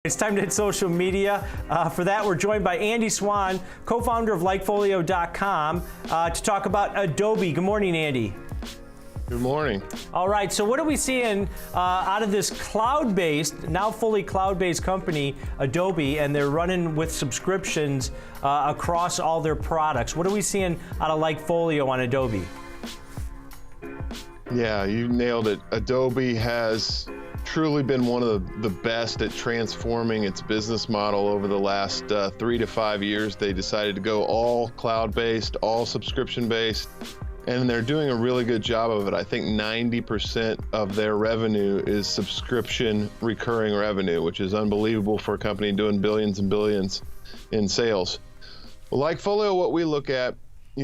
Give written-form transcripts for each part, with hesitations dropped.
It's time to hit social media. For that, we're joined by Andy Swan, co-founder of LikeFolio.com, to talk about Adobe. Good morning, Andy. Good morning. All right, so what are we seeing out of this cloud-based, now fully cloud-based company, Adobe, and they're running with subscriptions across all their products. What are we seeing out of LikeFolio on Adobe? Yeah, you nailed it. Adobe has truly been one of the best at transforming its business model over the last 3 to 5 years. They decided to go all cloud-based, all subscription-based, and they're doing a really good job of it. I think 90% of their revenue is subscription recurring revenue, which is unbelievable for a company doing billions and billions in sales. Well, LikeFolio, what we look at,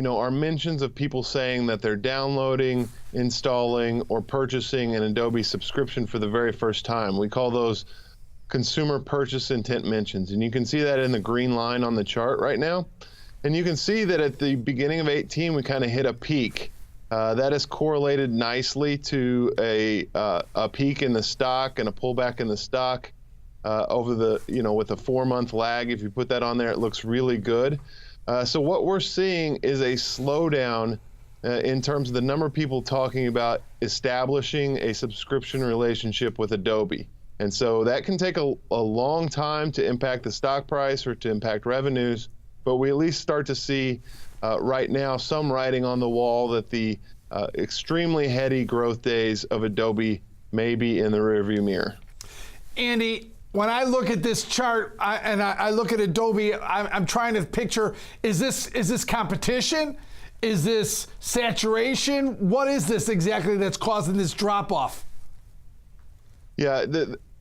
are mentions of people saying that they're downloading, installing, or purchasing an Adobe subscription for the very first time. We call those consumer purchase intent mentions, and you can see that in the green line on the chart right now. And you can see that at the beginning of 18, we kind of hit a peak. That is correlated nicely to a peak in the stock and a pullback in the stock over the, with a 4-month lag. If you put that on there, it looks really good. So what we're seeing is a slowdown in terms of the number of people talking about establishing a subscription relationship with Adobe. And so that can take a long time to impact the stock price or to impact revenues, but we at least start to see right now some writing on the wall that the extremely heady growth days of Adobe may be in the rearview mirror. Andy, when I look at this chart I look at Adobe, I'm trying to picture, is this competition? Is this saturation? What is this exactly that's causing this drop off? Yeah,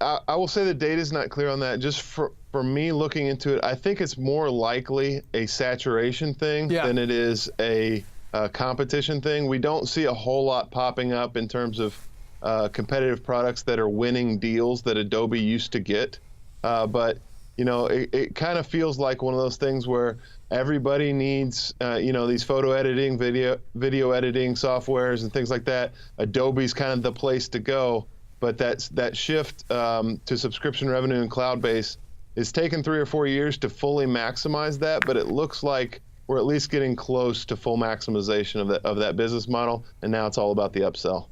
I will say the data is not clear on that. Just for me looking into it, I think it's more likely a saturation thing than it is a competition thing. We don't see a whole lot popping up in terms of competitive products that are winning deals that Adobe used to get. But it kind of feels like one of those things where everybody needs, these photo editing, video editing softwares and things like that. Adobe's kind of the place to go. But that shift to subscription revenue and cloud-based is taken 3 or 4 years to fully maximize that. But it looks like we're at least getting close to full maximization of that business model. And now it's all about the upsell.